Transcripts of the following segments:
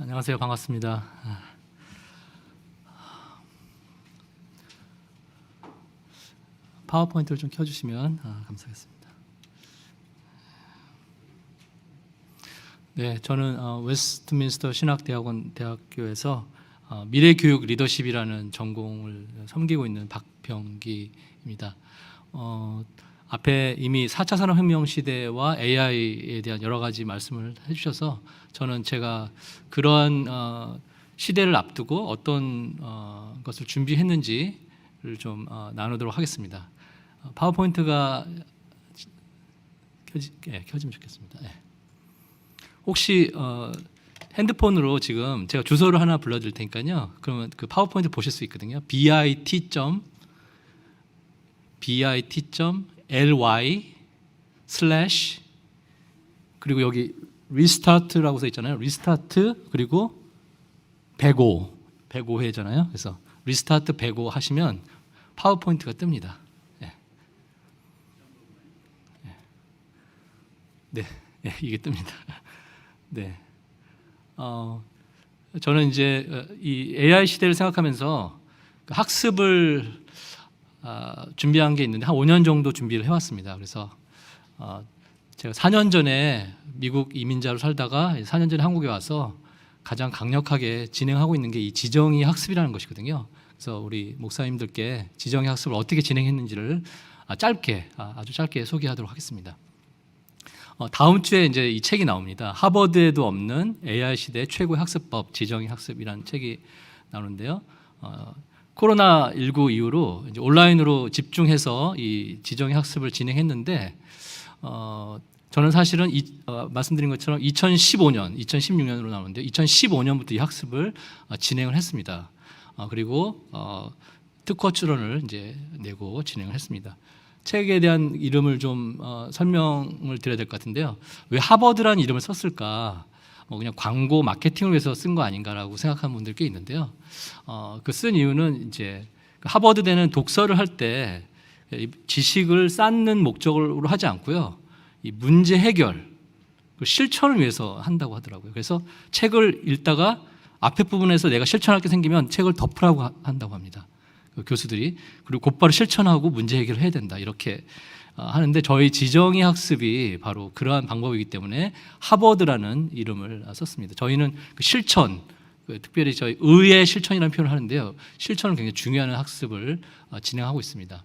안녕하세요. 반갑습니다. 파워포인트를 좀 켜주시면 감사하겠습니다. 네, 저는 웨스트민스터 신학대학원 대학교에서 미래교육 리더십이라는 전공을 섬기고 있는 박병기입니다. 앞에 이미 4차 산업혁명 시대와 AI에 대한 여러 가지 말씀을 해주셔서 저는 제가 그러한 시대를 앞두고 어떤 것을 준비했는지를 좀 나누도록 하겠습니다. 파워포인트가 켜지면 좋겠습니다. 네. 혹시 핸드폰으로 지금 제가 주소를 하나 불러드릴 테니까요. 그러면 그 파워포인트 보실 수 있거든요. bit.ly// 그리고 여기 리스타트라고 써 있잖아요. 리스타트 그리고 105회잖아요. 그래서 리스타트 105 하시면 파워포인트가 뜹니다. 네, 이게 뜹니다. 네, 저는 이제 이 AI 시대를 생각하면서 학습을 준비한 게 있는데 한 5년 정도 준비를 해왔습니다. 그래서 제가 4년 전에 미국 이민자로 살다가 4년 전에 한국에 와서 가장 강력하게 진행하고 있는 게 이 지정의 학습이라는 것이거든요. 그래서 우리 목사님들께 지정의 학습을 어떻게 진행했는지를 아주 짧게 소개하도록 하겠습니다. 다음 주에 이제 이 책이 나옵니다. 하버드에도 없는 AI 시대 최고의 학습법 지정의 학습이라는 책이 나오는데요. 코로나19 이후로 이제 온라인으로 집중해서 이 지정의 학습을 진행했는데 저는 사실은 말씀드린 것처럼 2015년, 2016년으로 나오는데 2015년부터 이 학습을 진행을 했습니다. 그리고 특허 출원을 이제 내고 진행을 했습니다. 책에 대한 이름을 좀 설명을 드려야 될 것 같은데요. 왜 하버드라는 이름을 썼을까? 그냥 광고 마케팅을 위해서 쓴 거 아닌가라고 생각하는 분들 꽤 있는데요. 그 쓴 이유는 이제 하버드대는 독서를 할 때 지식을 쌓는 목적으로 하지 않고요. 이 문제 해결, 실천을 위해서 한다고 하더라고요. 그래서 책을 읽다가 앞에 부분에서 내가 실천할 게 생기면 책을 덮으라고 한다고 합니다. 그 교수들이. 그리고 곧바로 실천하고 문제 해결을 해야 된다. 이렇게 하는데 저희 지정의 학습이 바로 그러한 방법이기 때문에 하버드라는 이름을 썼습니다. 저희는 그 실천, 특별히 저희 의의 실천이라는 표현을 하는데요. 실천을 굉장히 중요한 학습을 진행하고 있습니다.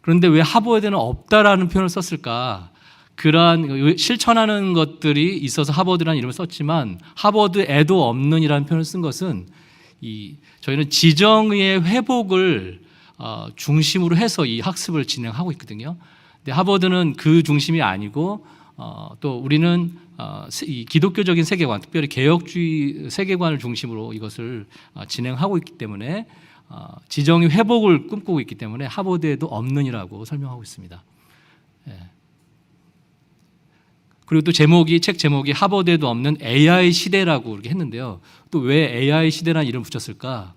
그런데 왜 하버드에는 없다라는 표현을 썼을까? 그러한 실천하는 것들이 있어서 하버드라는 이름을 썼지만 하버드에도 없는이라는 표현을 쓴 것은 저희는 지정의 회복을 중심으로 해서 이 학습을 진행하고 있거든요. 근데 하버드는 그 중심이 아니고 또 우리는 이 기독교적인 세계관, 특별히 개혁주의 세계관을 중심으로 이것을 진행하고 있기 때문에 지정의 회복을 꿈꾸고 있기 때문에 하버드에도 없는이라고 설명하고 있습니다. 그리고 또 책 제목이 하버드에도 없는 AI 시대라고 이렇게 했는데요. 또 왜 AI 시대라는 이름을 붙였을까?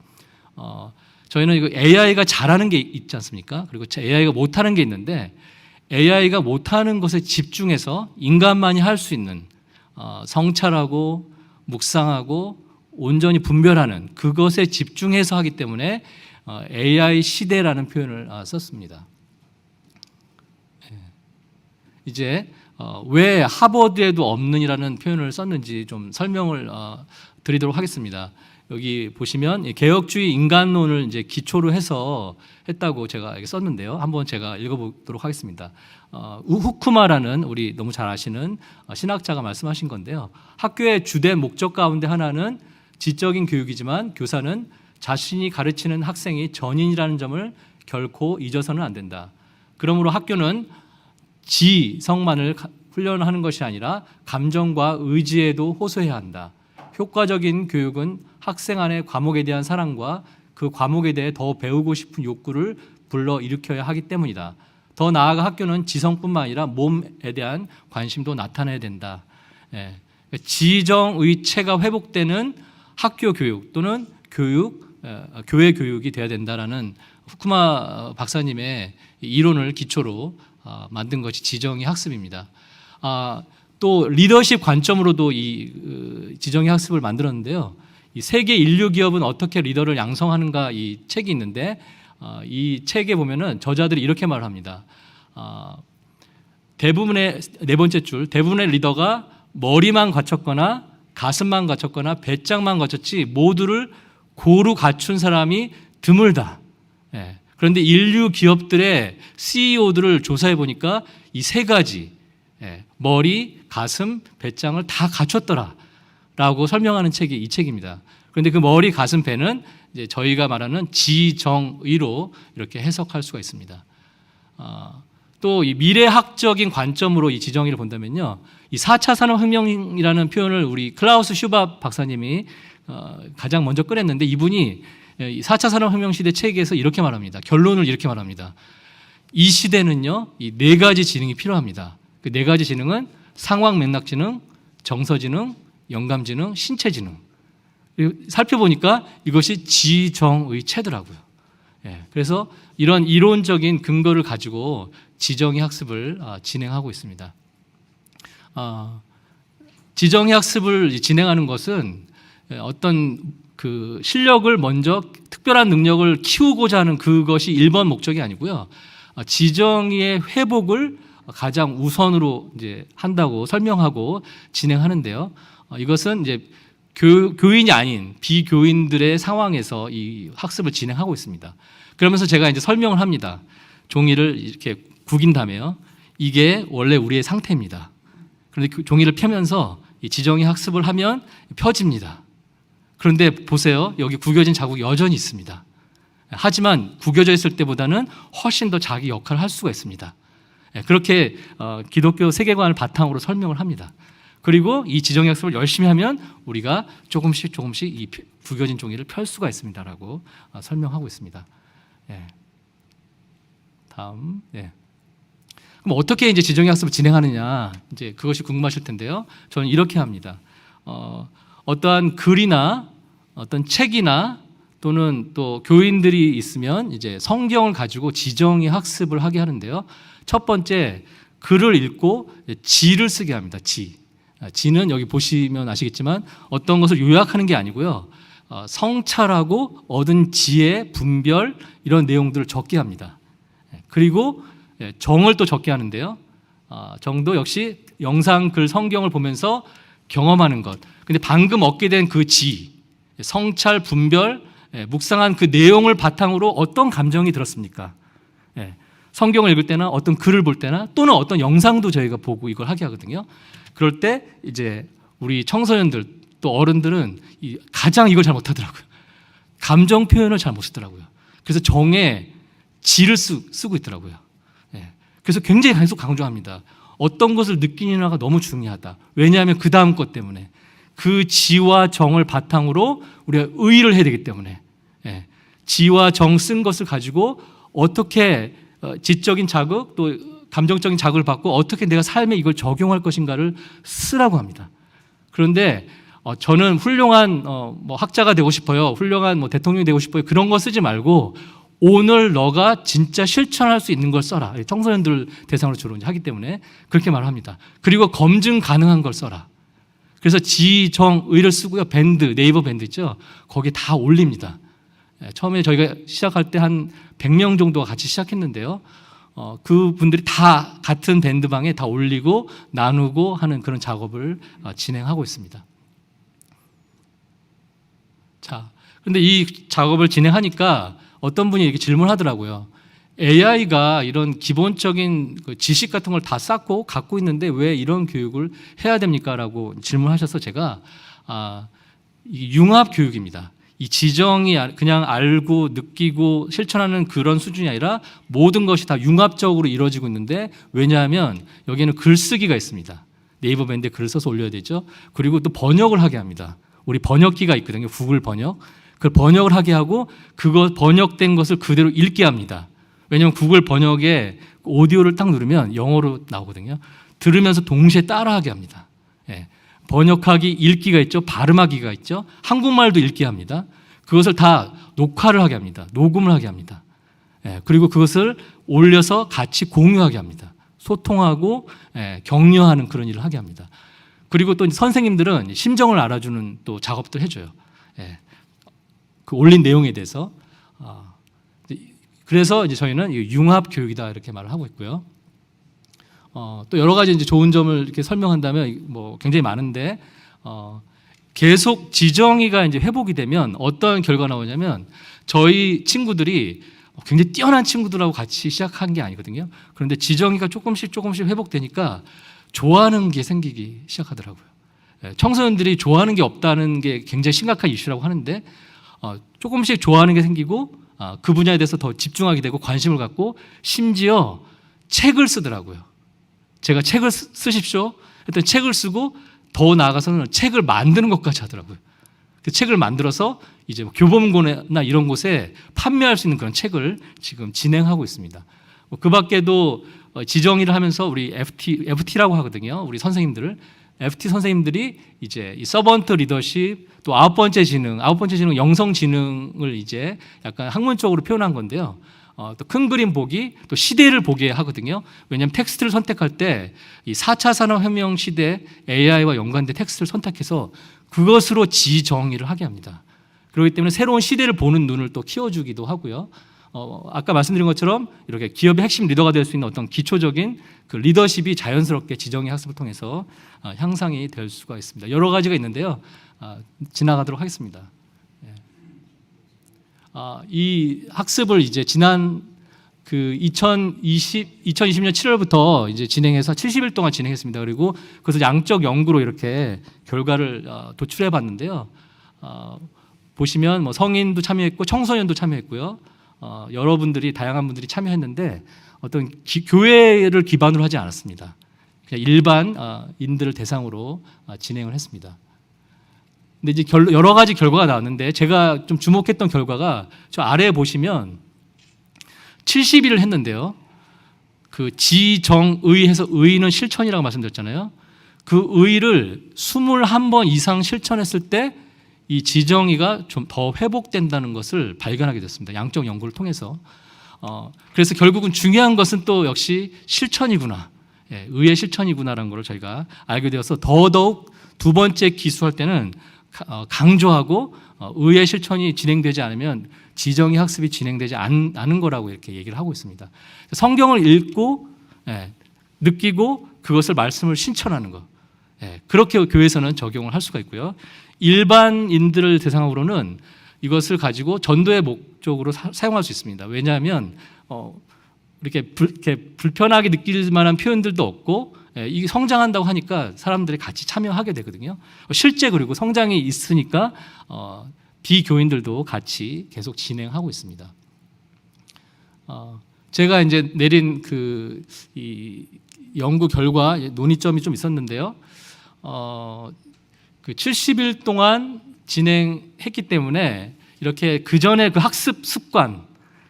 저희는 이거 AI가 잘하는 게 있지 않습니까? 그리고 AI가 못하는 게 있는데 AI가 못하는 것에 집중해서 인간만이 할 수 있는 성찰하고 묵상하고 온전히 분별하는 그것에 집중해서 하기 때문에 AI 시대라는 표현을 썼습니다. 이제 왜 하버드에도 없는이라는 표현을 썼는지 좀 설명을 드리도록 하겠습니다. 여기 보시면 개혁주의 인간론을 이제 기초로 해서 했다고 제가 여기 썼는데요. 한번 제가 읽어보도록 하겠습니다. 후쿠마라는 우리 너무 잘 아시는 신학자가 말씀하신 건데요. 학교의 주된 목적 가운데 하나는 지적인 교육이지만 교사는 자신이 가르치는 학생이 전인이라는 점을 결코 잊어서는 안 된다. 그러므로 학교는 지성만을 훈련하는 것이 아니라 감정과 의지에도 호소해야 한다. 효과적인 교육은 학생 안의 과목에 대한 사랑과 그 과목에 대해 더 배우고 싶은 욕구를 불러일으켜야 하기 때문이다. 더 나아가 학교는 지성뿐만 아니라 몸에 대한 관심도 나타내야 된다. 지정의체가 회복되는 학교 교육 또는 교회 교육이 돼야 된다라는 후쿠마 박사님의 이론을 기초로 만든 것이 지정의 학습입니다. 또 리더십 관점으로도 이 지정의 학습을 만들었는데요. 이 세계 인류 기업은 어떻게 리더를 양성하는가 이 책이 있는데 이 책에 보면은 저자들이 이렇게 말을 합니다. 대부분의 네 번째 줄 대부분의 리더가 머리만 갖췄거나 가슴만 갖췄거나 배짱만 갖췄지 모두를 고루 갖춘 사람이 드물다. 예. 그런데 인류 기업들의 CEO들을 조사해 보니까 이 세 가지 머리, 가슴, 배짱을 다 갖췄더라라고 설명하는 책이 이 책입니다. 그런데 그 머리, 가슴, 배는 이제 저희가 말하는 지정의로 이렇게 해석할 수가 있습니다. 또 이 미래학적인 관점으로 이 지정의를 본다면요, 이 4차 산업혁명이라는 표현을 우리 클라우스 슈밥 박사님이 가장 먼저 꺼냈는데 이분이 4차 산업혁명 시대 책에서 이렇게 말합니다. 결론을 이렇게 말합니다. 이 시대는요, 이 네 가지 지능이 필요합니다. 그 네 가지 지능은 상황 맥락 지능, 정서 지능, 영감 지능, 신체 지능. 살펴보니까 이것이 지정의체더라고요. 예, 그래서 이런 이론적인 근거를 가지고 지정의 학습을 진행하고 있습니다. 지정의 학습을 진행하는 것은 어떤 그 실력을 먼저 특별한 능력을 키우고자 하는 그것이 1번 목적이 아니고요. 지정의의 회복을 가장 우선으로 이제 한다고 설명하고 진행하는데요. 이것은 이제 교인이 아닌 비교인들의 상황에서 이 학습을 진행하고 있습니다. 그러면서 제가 이제 설명을 합니다. 종이를 이렇게 구긴 다음에요. 이게 원래 우리의 상태입니다. 그런데 그 종이를 펴면서 이 지정의 학습을 하면 펴집니다. 그런데 보세요. 여기 구겨진 자국이 여전히 있습니다. 하지만 구겨져 있을 때보다는 훨씬 더 자기 역할을 할 수가 있습니다. 그렇게 기독교 세계관을 바탕으로 설명을 합니다. 그리고 이 지정의 학습을 열심히 하면 우리가 조금씩 이 구겨진 종이를 펼 수가 있습니다라고 설명하고 있습니다. 다음. 그럼 어떻게 이제 지정의 학습을 진행하느냐, 이제 그것이 궁금하실 텐데요. 저는 이렇게 합니다. 어떠한 글이나 어떤 책이나 또는 또 교인들이 있으면 이제 성경을 가지고 지정의 학습을 하게 하는데요. 첫 번째, 글을 읽고 지를 쓰게 합니다. 지는 여기 보시면 아시겠지만 어떤 것을 요약하는 게 아니고요. 성찰하고 얻은 지혜, 분별 이런 내용들을 적게 합니다. 그리고 정을 또 적게 하는데요. 정도 역시 영상, 글, 성경을 보면서 경험하는 것. 근데 방금 얻게 된 그 지, 성찰, 분별, 묵상한 그 내용을 바탕으로 어떤 감정이 들었습니까? 성경을 읽을 때나 어떤 글을 볼 때나 또는 어떤 영상도 저희가 보고 이걸 하게 하거든요. 그럴 때 이제 우리 청소년들 또 어른들은 가장 이걸 잘 못하더라고요. 감정 표현을 잘 못 쓰더라고요. 그래서 정에 지를 쓰고 있더라고요. 그래서 굉장히 계속 강조합니다. 어떤 것을 느끼느냐가 너무 중요하다. 왜냐하면 그 다음 것 때문에 그 지와 정을 바탕으로 우리가 의의를 해야 되기 때문에 지와 정 쓴 것을 가지고 어떻게 지적인 자극 또 감정적인 자극을 받고 어떻게 내가 삶에 이걸 적용할 것인가를 쓰라고 합니다. 그런데 저는 훌륭한 뭐 학자가 되고 싶어요. 훌륭한 뭐 대통령이 되고 싶어요. 그런 거 쓰지 말고 오늘 너가 진짜 실천할 수 있는 걸 써라. 청소년들 대상으로 주로 하기 때문에 그렇게 말합니다. 그리고 검증 가능한 걸 써라. 그래서 지, 정, 의를 쓰고요. 밴드, 네이버 밴드 있죠. 거기에 다 올립니다. 처음에 저희가 시작할 때 한 100명 정도가 같이 시작했는데요. 그분들이 다 같은 밴드방에 다 올리고 나누고 하는 그런 작업을 진행하고 있습니다. 자, 그런데 이 작업을 진행하니까 어떤 분이 이렇게 질문하더라고요. AI가 이런 기본적인 지식 같은 걸 다 쌓고 갖고 있는데 왜 이런 교육을 해야 됩니까? 라고 질문하셔서 제가 융합 교육입니다. 이 지정이 그냥 알고 느끼고 실천하는 그런 수준이 아니라 모든 것이 다 융합적으로 이루어지고 있는데 왜냐하면 여기에는 글쓰기가 있습니다. 네이버 밴드에 글을 써서 올려야 되죠. 그리고 또 번역을 하게 합니다. 우리 번역기가 있거든요. 구글 번역. 그 번역을 하게 하고 그거 번역된 것을 그대로 읽게 합니다. 왜냐하면 구글 번역에 오디오를 딱 누르면 영어로 나오거든요. 들으면서 동시에 따라하게 합니다. 번역하기, 읽기가 있죠. 발음하기가 있죠. 한국말도 읽게 합니다. 그것을 다 녹화를 하게 합니다. 녹음을 하게 합니다. 그리고 그것을 올려서 같이 공유하게 합니다. 소통하고 격려하는 그런 일을 하게 합니다. 그리고 또 선생님들은 심정을 알아주는 또 작업들 해줘요. 예. 그 올린 내용에 대해서. 그래서 이제 저희는 융합 교육이다 이렇게 말을 하고 있고요. 또 여러 가지 이제 좋은 점을 이렇게 설명한다면 뭐 굉장히 많은데 계속 지정의가 이제 회복이 되면 어떤 결과가 나오냐면 저희 친구들이 굉장히 뛰어난 친구들하고 같이 시작한 게 아니거든요. 그런데 지정의가 조금씩 회복되니까 좋아하는 게 생기기 시작하더라고요. 청소년들이 좋아하는 게 없다는 게 굉장히 심각한 이슈라고 하는데 조금씩 좋아하는 게 생기고 그 분야에 대해서 더 집중하게 되고 관심을 갖고 심지어 책을 쓰더라고요. 제가 책을 쓰십시오 했더니 책을 쓰고 더 나아가서는 책을 만드는 것까지 하더라고요. 그 책을 만들어서 이제 뭐 교보문고나 이런 곳에 판매할 수 있는 그런 책을 지금 진행하고 있습니다. 그 밖에도 지정의를 하면서 우리 FT라고 하거든요. 우리 선생님들을 FT 선생님들이 이제 이 서번트 리더십 또 아홉 번째 지능 영성 지능을 이제 약간 학문적으로 표현한 건데요. 또 큰 그림 보기, 또 시대를 보게 하거든요. 왜냐하면 텍스트를 선택할 때 이 4차 산업혁명 시대 AI와 연관된 텍스트를 선택해서 그것으로 지정의를 하게 합니다. 그렇기 때문에 새로운 시대를 보는 눈을 또 키워주기도 하고요. 아까 말씀드린 것처럼 이렇게 기업의 핵심 리더가 될 수 있는 어떤 기초적인 그 리더십이 자연스럽게 지정의 학습을 통해서 향상이 될 수가 있습니다. 여러 가지가 있는데요. 지나가도록 하겠습니다. 이 학습을 이제 지난 그 2020년 7월부터 이제 진행해서 70일 동안 진행했습니다. 그리고 그것을 양적 연구로 이렇게 결과를 도출해 봤는데요. 보시면 뭐 성인도 참여했고 청소년도 참여했고요. 여러분들이 다양한 분들이 참여했는데 어떤 교회를 기반으로 하지 않았습니다. 그냥 일반 인들을 대상으로 진행을 했습니다. 근데 이제 여러 가지 결과가 나왔는데 제가 좀 주목했던 결과가 저 아래에 보시면 70일을 했는데요. 그 지정의해서 의는 실천이라고 말씀드렸잖아요. 그 의를 21번 이상 실천했을 때 이 지정의가 좀 더 회복된다는 것을 발견하게 됐습니다. 양적 연구를 통해서. 그래서 결국은 중요한 것은 또 역시 실천이구나. 의의 실천이구나라는 걸 저희가 알게 되어서 더더욱 두 번째 기수할 때는 강조하고 의의 실천이 진행되지 않으면 지정의 학습이 진행되지 않은 거라고 이렇게 얘기를 하고 있습니다. 성경을 읽고 느끼고 그것을 말씀을 실천하는 것. 그렇게 교회에서는 적용을 할 수가 있고요. 일반인들을 대상으로는 이것을 가지고 전도의 목적으로 사용할 수 있습니다. 왜냐하면 이렇게 불편하게 느낄 만한 표현들도 없고 이게 성장한다고 하니까 사람들이 같이 참여하게 되거든요. 실제 그리고 성장이 있으니까 비교인들도 같이 계속 진행하고 있습니다. 제가 이제 내린 이 연구 결과 논의점이 좀 있었는데요. 그 70일 동안 진행했기 때문에 이렇게 그 전에 그 학습 습관,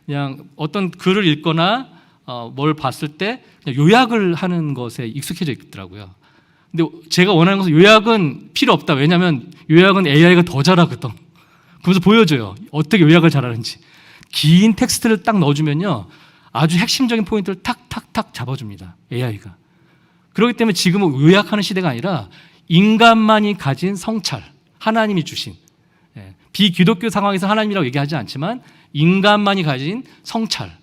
그냥 어떤 글을 읽거나 뭘 봤을 때 그냥 요약을 하는 것에 익숙해져 있더라고요. 근데 제가 원하는 것은 요약은 필요 없다. 왜냐하면 요약은 AI가 더 잘하거든. 그래서 보여줘요. 어떻게 요약을 잘하는지. 긴 텍스트를 딱 넣어주면요, 아주 핵심적인 포인트를 탁탁탁 잡아줍니다. AI가. 그렇기 때문에 지금은 요약하는 시대가 아니라 인간만이 가진 성찰, 하나님이 주신, 비기독교 상황에서 하나님이라고 얘기하지 않지만 인간만이 가진 성찰,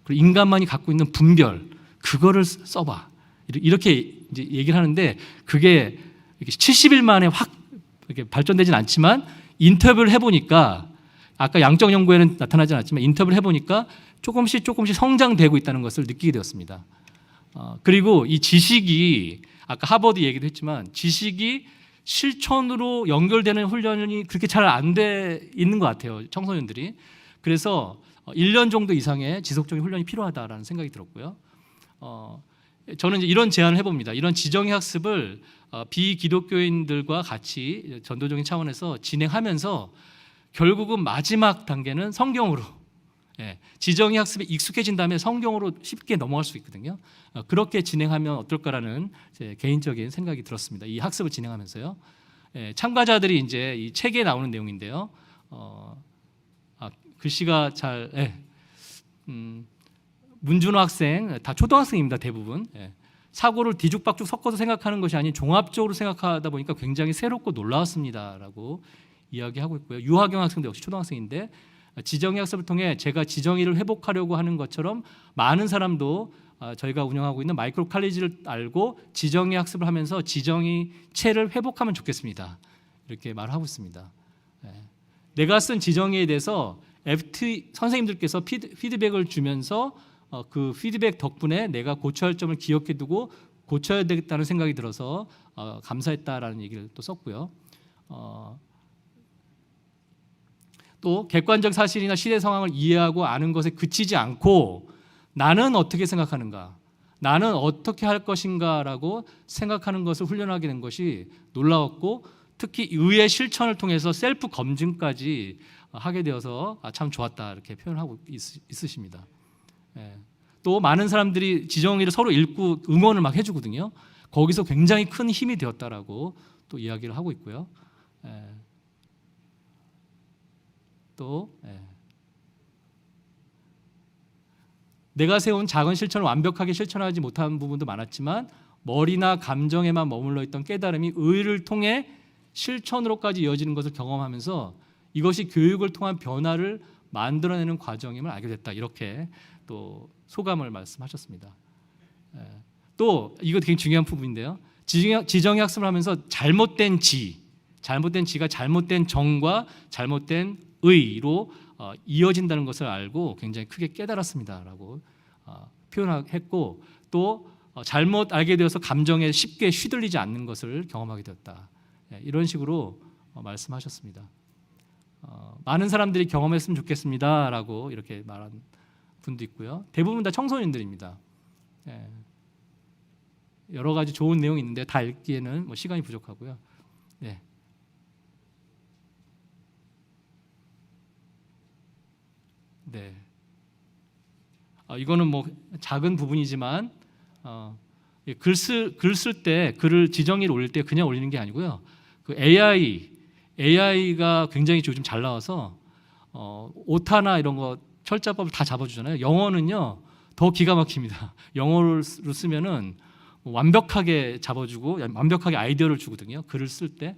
그리고 인간만이 갖고 있는 분별, 그거를 써봐. 이렇게 이제 얘기를 하는데 그게 70일 만에 확 이렇게 발전되진 않지만 인터뷰를 해보니까 아까 양적 연구에는 나타나지 않았지만 인터뷰를 해보니까 조금씩 성장되고 있다는 것을 느끼게 되었습니다. 그리고 이 지식이 아까 하버드 얘기도 했지만 지식이 실천으로 연결되는 훈련이 그렇게 잘 안 돼 있는 것 같아요. 청소년들이. 그래서 1년 정도 이상의 지속적인 훈련이 필요하다라는 생각이 들었고요. 저는 이제 이런 제안을 해봅니다. 이런 지정의 학습을 비기독교인들과 같이 전도적인 차원에서 진행하면서 결국은 마지막 단계는 성경으로, 지정의 학습에 익숙해진 다음에 성경으로 쉽게 넘어갈 수 있거든요. 그렇게 진행하면 어떨까라는 제 개인적인 생각이 들었습니다. 이 학습을 진행하면서요. 참가자들이 이제 이 책에 나오는 내용인데요. 글씨가 잘, 문준호 학생, 다 초등학생입니다, 대부분. 사고를 뒤죽박죽 섞어서 생각하는 것이 아닌 종합적으로 생각하다 보니까 굉장히 새롭고 놀라웠습니다라고 이야기하고 있고요. 유하경 학생도 역시 초등학생인데 지정의 학습을 통해 제가 지정의를 회복하려고 하는 것처럼 많은 사람도 저희가 운영하고 있는 마이크로 칼리지를 알고 지정의 학습을 하면서 지정의 체를 회복하면 좋겠습니다. 이렇게 말하고 있습니다. 내가 쓴 지정의에 대해서 FT 선생님들께서 피드백을 주면서 그 피드백 덕분에 내가 고쳐야 할 점을 기억해두고 고쳐야 되겠다는 생각이 들어서 감사했다라는 얘기를 또 썼고요. 또 객관적 사실이나 시대 상황을 이해하고 아는 것에 그치지 않고 나는 어떻게 생각하는가, 나는 어떻게 할 것인가라고 생각하는 것을 훈련하게 된 것이 놀라웠고 특히 의의 실천을 통해서 셀프 검증까지 하게 되어서 참 좋았다 이렇게 표현하고 있으십니다. 또 많은 사람들이 지정의를 서로 읽고 응원을 막 해주거든요. 거기서 굉장히 큰 힘이 되었다라고 또 이야기를 하고 있고요. 또 내가 세운 작은 실천을 완벽하게 실천하지 못한 부분도 많았지만 머리나 감정에만 머물러 있던 깨달음이 의를 통해 실천으로까지 이어지는 것을 경험하면서 이것이 교육을 통한 변화를 만들어내는 과정임을 알게 됐다. 이렇게 또 소감을 말씀하셨습니다. 또 이거 되게 중요한 부분인데요. 지정의 학습을 하면서 잘못된 지가 잘못된 정과 잘못된 의로 이어진다는 것을 알고 굉장히 크게 깨달았습니다라고 표현했고 또 잘못 알게 되어서 감정에 쉽게 휘둘리지 않는 것을 경험하게 되었다. 이런 식으로 말씀하셨습니다. 많은 사람들이 경험했으면 좋겠습니다라고 이렇게 말한 분도 있고요. 대부분 다 청소년들입니다. 여러 가지 좋은 내용이 있는데 다 읽기에는 뭐 시간이 부족하고요. 네. 네. 이거는 뭐 작은 부분이지만 글 쓸 때 글을 지정의를 올릴 때 그냥 올리는 게 아니고요. 그 AI가 굉장히 요즘 잘 나와서 오타나 이런 거 철자법을 다 잡아주잖아요. 영어는요 더 기가 막힙니다. 영어로 쓰면은 완벽하게 잡아주고 완벽하게 아이디어를 주거든요. 글을 쓸 때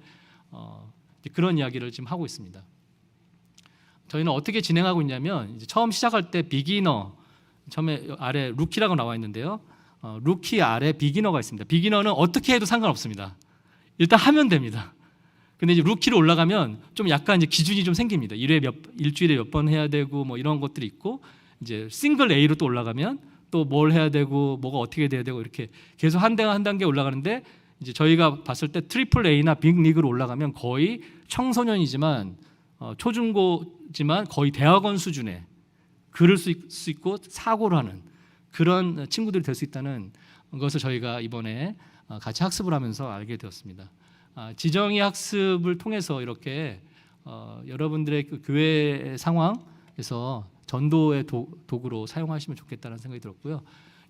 그런 이야기를 지금 하고 있습니다. 저희는 어떻게 진행하고 있냐면 이제 처음 시작할 때 비기너 처음에 아래 루키라고 나와 있는데요. 루키 아래 비기너가 있습니다. 비기너는 어떻게 해도 상관없습니다. 일단 하면 됩니다. 근데 이제 루키로 올라가면 좀 약간 이제 기준이 좀 생깁니다. 일주일에 몇 번 해야 되고 뭐 이런 것들이 있고 이제 싱글 A로 또 올라가면 또 뭘 해야 되고 뭐가 어떻게 돼야 되고 이렇게 계속 한 단계 올라가는데 이제 저희가 봤을 때 트리플 A나 빅리그로 올라가면 거의 청소년이지만 초중고지만 거의 대학원 수준의 글을 쓸 수 있고 사고를 하는 그런 친구들이 될 수 있다는 것을 저희가 이번에 같이 학습을 하면서 알게 되었습니다. 지정의 학습을 통해서 이렇게 여러분들의 그 교회 상황에서 전도의 도구로 사용하시면 좋겠다는 생각이 들었고요.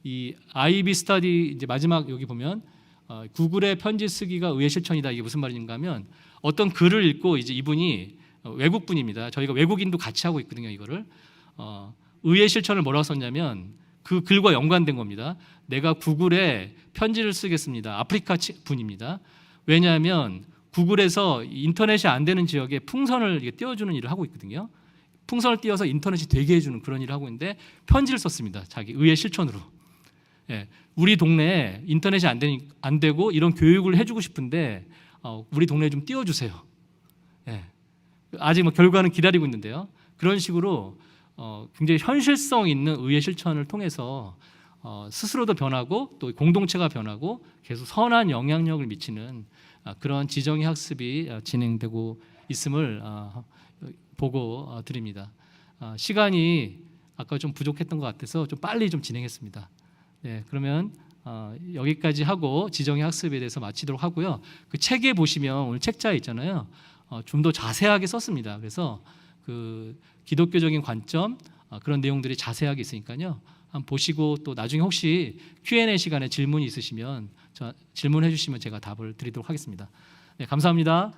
이 IB 스터디 이제 마지막 여기 보면 구글의 편지 쓰기가 의의 실천이다. 이게 무슨 말인가 하면 어떤 글을 읽고 이제 이분이 외국분입니다. 저희가 외국인도 같이 하고 있거든요. 이거를 의의 실천을 뭐라고 썼냐면 그 글과 연관된 겁니다. 내가 구글에 편지를 쓰겠습니다. 아프리카 분입니다. 왜냐하면 구글에서 인터넷이 안 되는 지역에 풍선을 띄워주는 일을 하고 있거든요. 풍선을 띄워서 인터넷이 되게 해주는 그런 일을 하고 있는데 편지를 썼습니다. 자기 의의 실천으로. 우리 동네에 인터넷이 안 되고 이런 교육을 해주고 싶은데 우리 동네에 좀 띄워주세요. 아직 뭐 결과는 기다리고 있는데요. 그런 식으로 굉장히 현실성 있는 의의 실천을 통해서 스스로도 변하고 또 공동체가 변하고 계속 선한 영향력을 미치는 그런 지정의 학습이 진행되고 있음을 보고 드립니다. 시간이 아까 좀 부족했던 것 같아서 좀 빨리 좀 진행했습니다. 그러면 여기까지 하고 지정의 학습에 대해서 마치도록 하고요. 그 책에 보시면 오늘 책자에 있잖아요. 좀 더 자세하게 썼습니다. 그래서 그 기독교적인 관점 그런 내용들이 자세하게 있으니까요. 한번 보시고 또 나중에 혹시 Q&A 시간에 질문이 있으시면 질문해 주시면 제가 답을 드리도록 하겠습니다. 감사합니다.